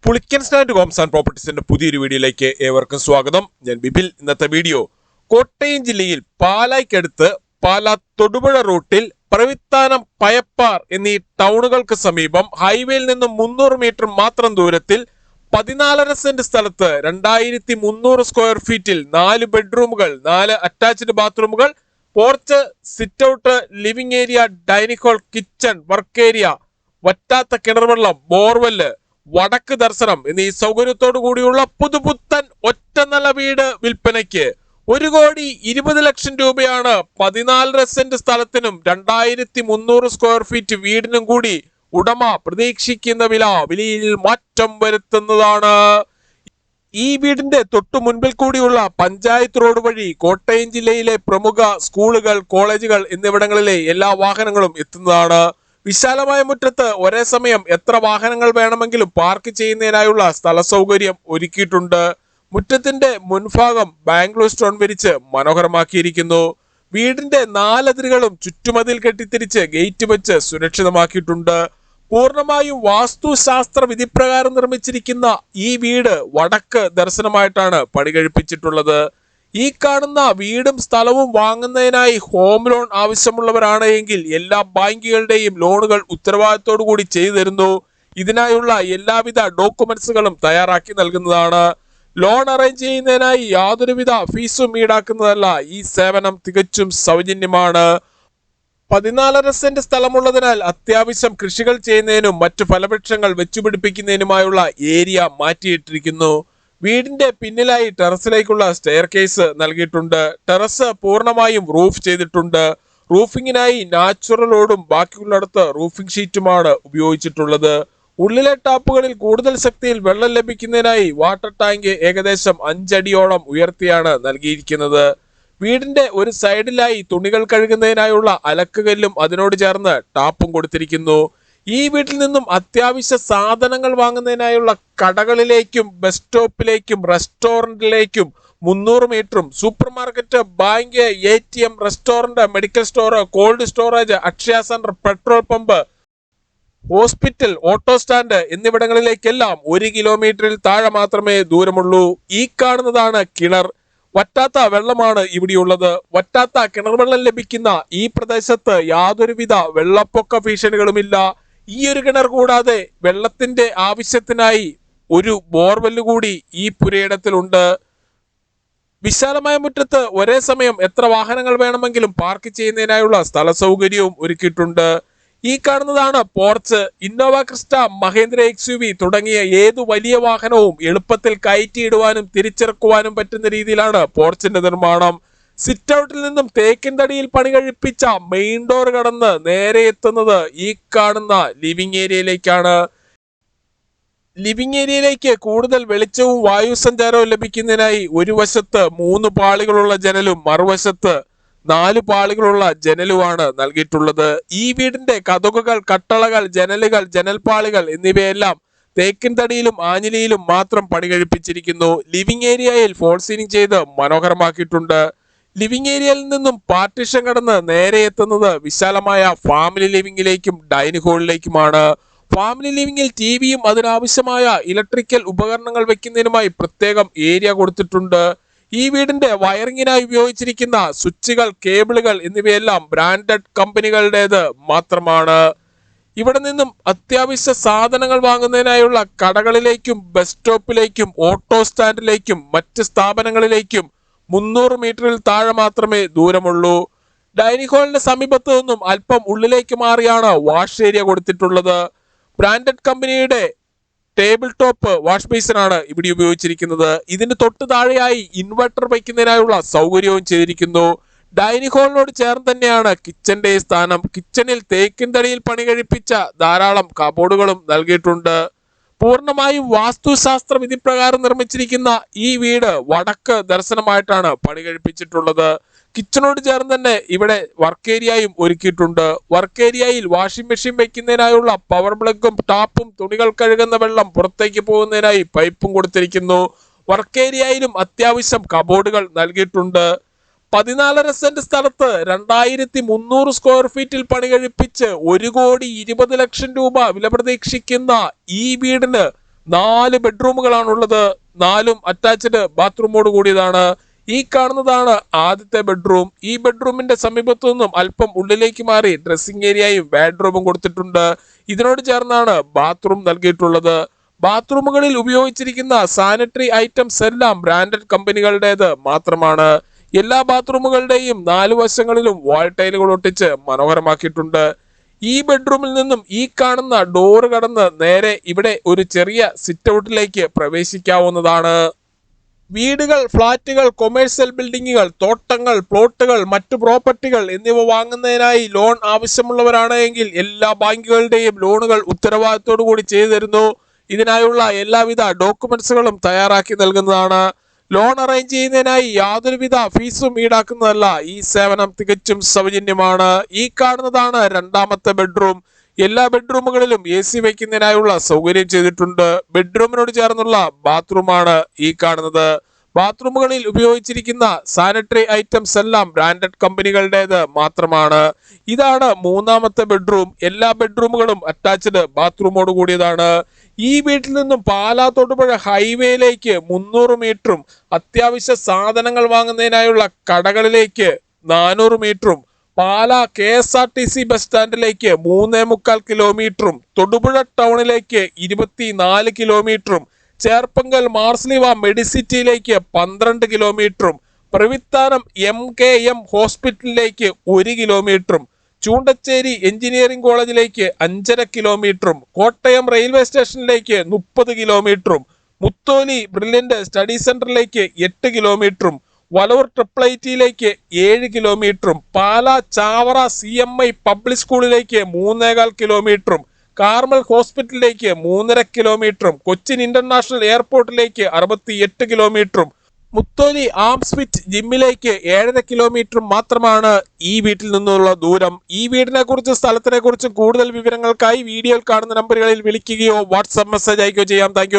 Pulickan stand Holmes and പ്രോപ്പർട്ടീസിന്റെ പുതിയൊരു വീഡിയോയിലേക്ക് ഏവർക്കും സ്വാഗതം. ഞാൻ ബിപിൽ. ഇന്നത്തെ വീഡിയോ കോട്ടയം ജില്ലയിൽ പാലായ്ക്കടുത്ത് പാലാ തൊടുപുഴ റൂട്ടിൽ പ്രവിത്താനം, പയപ്പാർ എന്നീ ടൗണുകൾക്ക് സമീപം ഹൈവേയിൽ നിന്നും 300 മീറ്റർ മാത്രം ദൂരത്തിൽ 14.5 സെന്റ് സ്ഥലത്ത് 2300 സ്ക്വയർ ഫീറ്റിൽ 4 ബെഡ്റൂമുകൾ, 4 അറ്റാച്ച്ഡ് ബാത്റൂമുകൾ, porch, sit out, living area, dining hall, kitchen, work area, വറ്റാത്ത കിണർവെള്ളം, ബോർവെല്ല്, വടക്ക് ദർശനം എന്നീ സൗകര്യത്തോടു കൂടിയുള്ള പുതുപുത്തൻ ഒറ്റ നില വീട് വിൽപ്പനയ്ക്ക് 1,20,00,000 രൂപയാണ് 14.5 സെന്റ് സ്ഥലത്തിനും 2300 സ്ക്വയർ ഫീറ്റ് വീടിനും കൂടി ഉടമ പ്രതീക്ഷിക്കുന്ന വിലയിൽ മാറ്റം വരുത്തുന്നതാണ്. ഈ വീടിന്റെ തൊട്ടു മുൻപിൽ കൂടിയുള്ള പഞ്ചായത്ത് റോഡ് വഴി കോട്ടയം ജില്ലയിലെ പ്രമുഖ സ്കൂളുകൾ, കോളേജുകൾ എന്നിവിടങ്ങളിലെ എല്ലാ വാഹനങ്ങളും എത്തുന്നതാണ്. വിശാലമായ മുറ്റത്ത് ഒരേ സമയം എത്ര വാഹനങ്ങൾ വേണമെങ്കിലും പാർക്ക് ചെയ്യുന്നതിനായുള്ള സ്ഥല സൗകര്യം ഒരുക്കിയിട്ടുണ്ട്. മുറ്റത്തിന്റെ മുൻഭാഗം ബാംഗ്ലൂർ സ്റ്റോൺ വിരിച്ച് മനോഹരമാക്കിയിരിക്കുന്നു. വീടിന്റെ 4 അതിരുകളും ചുറ്റുമതിൽ കെട്ടിത്തിരിച്ച് ഗേറ്റ് വെച്ച് സുരക്ഷിതമാക്കിയിട്ടുണ്ട്. പൂർണ്ണമായും വാസ്തുശാസ്ത്ര വിധിപ്രകാരം നിർമ്മിച്ചിരിക്കുന്ന ഈ വീട് വടക്ക് ദർശനമായിട്ടാണ് പണി കഴിപ്പിച്ചിട്ടുള്ളത്. ഈ കാണുന്ന വീടും സ്ഥലവും വാങ്ങുന്നതിനായി ഹോം ലോൺ ആവശ്യമുള്ളവരാണ് എങ്കിൽ എല്ലാ ബാങ്കുകളുടെയും ലോണുകൾ ഉത്തരവാദിത്തോടു കൂടി ചെയ്തു തരുന്നു. ഇതിനായുള്ള എല്ലാവിധ ഡോക്യുമെന്റ്സുകളും തയ്യാറാക്കി നൽകുന്നതാണ്. ലോൺ അറേഞ്ച് ചെയ്യുന്നതിനായി യാതൊരുവിധ ഫീസും ഈടാക്കുന്നതല്ല. ഈ സേവനം തികച്ചും സൗജന്യമാണ്. 14.5 സെന്റ് സ്ഥലമുള്ളതിനാൽ അത്യാവശ്യം കൃഷികൾ ചെയ്യുന്നതിനും മറ്റു ഫലവൃക്ഷങ്ങൾ വെച്ചുപിടിപ്പിക്കുന്നതിനുമായുള്ള ഏരിയ മാറ്റിയിട്ടിരിക്കുന്നു. വീടിന്റെ പിന്നിലായി ടെറസിലേക്കുള്ള സ്റ്റെയർ കേസ് നൽകിയിട്ടുണ്ട്. ടെറസ് പൂർണ്ണമായും റൂഫ് ചെയ്തിട്ടുണ്ട്. റൂഫിങ്ങിനായി നാച്ചുറൽ ഓടും ബാക്കിയുള്ളിടത്ത് റൂഫിംഗ് ഷീറ്റുമാണ് ഉപയോഗിച്ചിട്ടുള്ളത്. ഉള്ളിലെ ടാപ്പുകളിൽ കൂടുതൽ ശക്തിയിൽ വെള്ളം ലഭിക്കുന്നതിനായി വാട്ടർ ടാങ്ക് ഏകദേശം 5 അടിയോളം ഉയർത്തിയാണ് നൽകിയിരിക്കുന്നത്. വീടിന്റെ ഒരു സൈഡിലായി തുണികൾ കഴുകുന്നതിനായുള്ള അലക്കുകല്ലും അതിനോട് ചേർന്ന് ടാപ്പും കൊടുത്തിരിക്കുന്നു. ഈ വീട്ടിൽ നിന്നും അത്യാവശ്യ സാധനങ്ങൾ വാങ്ങുന്നതിനായുള്ള കടകളിലേക്കും ബസ് സ്റ്റോപ്പിലേക്കും റെസ്റ്റോറന്റിലേക്കും 300 മീറ്ററും supermarket, bank, ATM, restaurant, medical store, cold storage, Akshaya centre, petrol pump, hospital, auto stand എന്നിവിടങ്ങളിലേക്കെല്ലാം 1 കിലോമീറ്ററിൽ താഴെ മാത്രമേ ദൂരമുള്ളൂ. ഈ കാണുന്നതാണ് കിണർ. വറ്റാത്ത വെള്ളമാണ് ഇവിടെയുള്ളത്. വറ്റാത്ത കിണർവെള്ളം ലഭിക്കുന്ന ഈ പ്രദേശത്ത് യാതൊരുവിധ വെള്ളപ്പൊക്ക ഭീഷണികളുമില്ല. ഈ ഒരു കിണർ കൂടാതെ വെള്ളത്തിന്റെ ആവശ്യത്തിനായി ഒരു ബോർവെല്ല് കൂടി ഈ പുരയിടത്തിലുണ്ട്. വിശാലമായ മുറ്റത്ത് ഒരേ സമയം എത്ര വാഹനങ്ങൾ വേണമെങ്കിലും പാർക്ക് ചെയ്യുന്നതിനായുള്ള സ്ഥല സൗകര്യവും ഒരുക്കിയിട്ടുണ്ട്. ഈ കാണുന്നതാണ് porch. Innova Crysta, Mahendra XUV തുടങ്ങിയ ഏതു വലിയ വാഹനവും എളുപ്പത്തിൽ കയറ്റിയിടുവാനും തിരിച്ചിറക്കുവാനും പറ്റുന്ന രീതിയിലാണ് പോർച്ചിന്റെ നിർമ്മാണം. സിറ്റ് ഔട്ടിൽ നിന്നും തേക്കിൻ തടിയിൽ പണി കഴിപ്പിച്ച മെയിൻ ഡോർ കടന്ന് നേരെ എത്തുന്നത് ഈ കാണുന്ന ലിവിംഗ് ഏരിയയിലേക്കാണ്. ലിവിംഗ് ഏരിയയിലേക്ക് കൂടുതൽ വെളിച്ചവും വായു സഞ്ചാരവും ലഭിക്കുന്നതിനായി ഒരു വശത്ത് 3 പാളികളുള്ള ജനലും മറുവശത്ത് 4 പാളികളുള്ള ജനലുമാണ് നൽകിയിട്ടുള്ളത്. ഈ വീടിന്റെ കതകുകൾ, കട്ടളകൾ, ജനലുകൾ, ജനൽപാളികൾ എന്നിവയെല്ലാം തേക്കിൻ തടിയിലും ആഞ്ഞിലിയിലും മാത്രം പണി കഴിപ്പിച്ചിരിക്കുന്നു. ലിവിംഗ് ഏരിയയിൽ ഫോൾ സീലിംഗ് ചെയ്ത് മനോഹരമാക്കിയിട്ടുണ്ട്. ലിവിംഗ് ഏരിയയിൽ നിന്നും പാർട്ടീഷൻ കടന്ന് നേരെ എത്തുന്നത് വിശാലമായ ഫാമിലി ലിവിംഗിലേക്കും ഡൈനിങ് ഹാളിലേക്കുമാണ്. ഫാമിലി ലിവിംഗിൽ TVയും അതിനാവശ്യമായ ഇലക്ട്രിക്കൽ ഉപകരണങ്ങൾ വെക്കുന്നതിനുമായി പ്രത്യേകം ഏരിയ കൊടുത്തിട്ടുണ്ട്. ഈ വീടിന്റെ വയറിങ്ങിനായി ഉപയോഗിച്ചിരിക്കുന്ന സ്വിച്ചുകൾ, കേബിളുകൾ എന്നിവയെല്ലാം ബ്രാൻഡഡ് കമ്പനികളുടേത് മാത്രമാണ്. ഇവിടെ നിന്നും അത്യാവശ്യ സാധനങ്ങൾ വാങ്ങുന്നതിനായുള്ള കടകളിലേക്കും ബസ് സ്റ്റോപ്പിലേക്കും ഓട്ടോ സ്റ്റാൻഡിലേക്കും മറ്റ് സ്ഥാപനങ്ങളിലേക്കും 300 മീറ്ററിൽ താഴെ മാത്രമേ ദൂരമുള്ളൂ. ഡൈനിങ് ഹാളിന്റെ സമീപത്ത് നിന്നും അല്പം ഉള്ളിലേക്ക് മാറിയാണ് വാഷ് ഏരിയ കൊടുത്തിട്ടുള്ളത്. ബ്രാൻഡഡ് കമ്പനിയുടെ ടേബിൾ ടോപ്പ് വാഷ് ബേസിനാണ് ഇവിടെ ഉപയോഗിച്ചിരിക്കുന്നത്. ഇതിന് തൊട്ട് താഴെയായി ഇൻവെർട്ടർ വയ്ക്കുന്നതിനായുള്ള സൗകര്യവും ചെയ്തിരിക്കുന്നു. ഡൈനിങ് ഹാളിനോട് ചേർന്ന് തന്നെയാണ് കിച്ചന്റെ സ്ഥാനം. കിച്ചണിൽ തേക്കിൻ തടിയിൽ പണി കഴിപ്പിച്ച ധാരാളം കബോർഡുകളും നൽകിയിട്ടുണ്ട്. പൂർണ്ണമായും വാസ്തുശാസ്ത്ര വിധിപ്രകാരം നിർമ്മിച്ചിരിക്കുന്ന ഈ വീട് വടക്ക് ദർശനമായിട്ടാണ് പണി കഴിപ്പിച്ചിട്ടുള്ളത്. കിച്ചണോട് ചേർന്ന് തന്നെ ഇവിടെ വർക്ക് ഏരിയയും ഒരുക്കിയിട്ടുണ്ട്. വർക്ക് ഏരിയയിൽ വാഷിംഗ് മെഷീൻ വെക്കുന്നതിനായുള്ള പവർ പ്ലഗും ടാപ്പും തുണികൾ കഴുകുന്ന വെള്ളം പുറത്തേക്ക് പോകുന്നതിനായി പൈപ്പും കൊടുത്തിരിക്കുന്നു. വർക്ക് ഏരിയയിലും അത്യാവശ്യം കബോർഡുകൾ നൽകിയിട്ടുണ്ട്. 14.5 സെന്റ് സ്ഥലത്ത് 2300 സ്ക്വയർ ഫീറ്റിൽ പണി കഴിപ്പിച്ച് 1,20,00,000 രൂപ വില പ്രതീക്ഷിക്കുന്ന ഈ വീടിന് 4 ബെഡ്റൂമുകളാണുള്ളത്. 4ഉം അറ്റാച്ച്ഡ് ബാത്റൂമോട് കൂടിയതാണ്. ഈ കാണുന്നതാണ് ആദ്യത്തെ ബെഡ്റൂം. ഈ ബെഡ്റൂമിന്റെ സമീപത്തു നിന്നും അല്പം ഉള്ളിലേക്ക് മാറി ഡ്രസ്സിംഗ് ഏരിയയും ബെഡ്റൂമും കൊടുത്തിട്ടുണ്ട്. ഇതിനോട് ചേർന്നാണ് ബാത്റൂം നൽകിയിട്ടുള്ളത്. ബാത്റൂമുകളിൽ ഉപയോഗിച്ചിരിക്കുന്ന സാനിറ്ററി ഐറ്റംസ് എല്ലാം ബ്രാൻഡഡ് കമ്പനികളുടേത് മാത്രമാണ്. എല്ലാ ബാത്റൂമുകളുടെയും 4 വശങ്ങളിലും വാൾ ടൈലുകൾ ഒട്ടിച്ച് മനോഹരമാക്കിയിട്ടുണ്ട്. ഈ ബെഡ്റൂമിൽ നിന്നും ഈ കാണുന്ന ഡോറ് കടന്ന് നേരെ ഇവിടെ ഒരു ചെറിയ സിറ്റ് ഔട്ടിലേക്ക് പ്രവേശിക്കാവുന്നതാണ്. വീടുകൾ, ഫ്ളാറ്റുകൾ, കൊമേഴ്സ്യൽ ബിൽഡിങ്ങുകൾ, തോട്ടങ്ങൾ, പ്ലോട്ടുകൾ, മറ്റു പ്രോപ്പർട്ടികൾ എന്നിവ വാങ്ങുന്നതിനായി ലോൺ ആവശ്യമുള്ളവരാണ് എങ്കിൽ എല്ലാ ബാങ്കുകളുടെയും ലോണുകൾ ഉത്തരവാദിത്തോടു കൂടി ചെയ്തു തരുന്നു. ഇതിനായുള്ള എല്ലാവിധ ഡോക്യുമെന്റ്സുകളും തയ്യാറാക്കി നൽകുന്നതാണ്. ലോൺ അറേഞ്ച് ചെയ്യുന്നതിനായി യാതൊരുവിധ ഫീസും ഈടാക്കുന്നതല്ല. ഈ സേവനം തികച്ചും സൗജന്യമാണ്. ഈ കാണുന്നതാണ് രണ്ടാമത്തെ ബെഡ്റൂം. എല്ലാ ബെഡ്റൂമുകളിലും AC വയ്ക്കുന്നതിനായുള്ള സൗകര്യം ചെയ്തിട്ടുണ്ട്. ബെഡ്റൂമിനോട് ചേർന്നുള്ള ബാത്റൂമാണ് ഈ കാണുന്നത്. ബാത്റൂമുകളിൽ ഉപയോഗിച്ചിരിക്കുന്ന സാനിറ്ററി ഐറ്റംസ് എല്ലാം ബ്രാൻഡഡ് കമ്പനികളുടേത് മാത്രമാണ്. ഇതാണ് മൂന്നാമത്തെ ബെഡ്റൂം. എല്ലാ ബെഡ്റൂമുകളും അറ്റാച്ച്ഡ് ബാത്റൂമോട് കൂടിയതാണ്. ഈ വീട്ടിൽ നിന്നും പാലാ തൊടുപുഴ ഹൈവേയിലേക്ക് 300 മീറ്ററും അത്യാവശ്യ സാധനങ്ങൾ വാങ്ങുന്നതിനായുള്ള കടകളിലേക്ക് 400 മീറ്ററും പാലാ KSRTC ബസ് സ്റ്റാൻഡിലേക്ക് 3.25 കിലോമീറ്ററും തൊടുപുഴ ടൗണിലേക്ക് 24 കിലോമീറ്ററും ചേർപ്പങ്കൽ മാർസ്ലിവ മെഡിസിറ്റിയിലേക്ക് 12 കിലോമീറ്ററും പ്രവിത്താനം MKM ഹോസ്പിറ്റലിലേക്ക് 1 കിലോമീറ്ററും ചൂണ്ടച്ചേരി എഞ്ചിനീയറിംഗ് കോളേജിലേക്ക് 5.5 കിലോമീറ്ററും കോട്ടയം റെയിൽവേ സ്റ്റേഷനിലേക്ക് 30 കിലോമീറ്ററും മുത്തോലി ബ്രില്യന്റ് സ്റ്റഡി സെന്ററിലേക്ക് 8 കിലോമീറ്ററും വലൂർ ട്രിപ്പിൾ 7 കിലോമീറ്ററും പാലാ ചാവറ CMI പബ്ലിക് സ്കൂളിലേക്ക് 3.25 കിലോമീറ്ററും കാർമൽ ഹോസ്പിറ്റലിലേക്ക് 3.5 കിലോമീറ്ററും കൊച്ചിൻ ഇന്റർനാഷണൽ എയർപോർട്ടിലേക്ക് 68 കിലോമീറ്ററും മുത്തോലി ആംസ്വിറ്റ് ജിമ്മിലേക്ക് 7.5 കിലോമീറ്റർ മാത്രമാണ് ഈ വീട്ടിൽ നിന്നുള്ള ദൂരം. ഈ വീടിനെ കുറിച്ചും സ്ഥലത്തിനെ കുറിച്ചും കൂടുതൽ വിവരങ്ങൾക്കായി വീഡിയോയിൽ കാണുന്ന നമ്പറുകളിൽ വിളിക്കുകയോ വാട്സ്ആപ്പ് മെസ്സേജ് അയക്കുകയോ ചെയ്യാം. താങ്ക്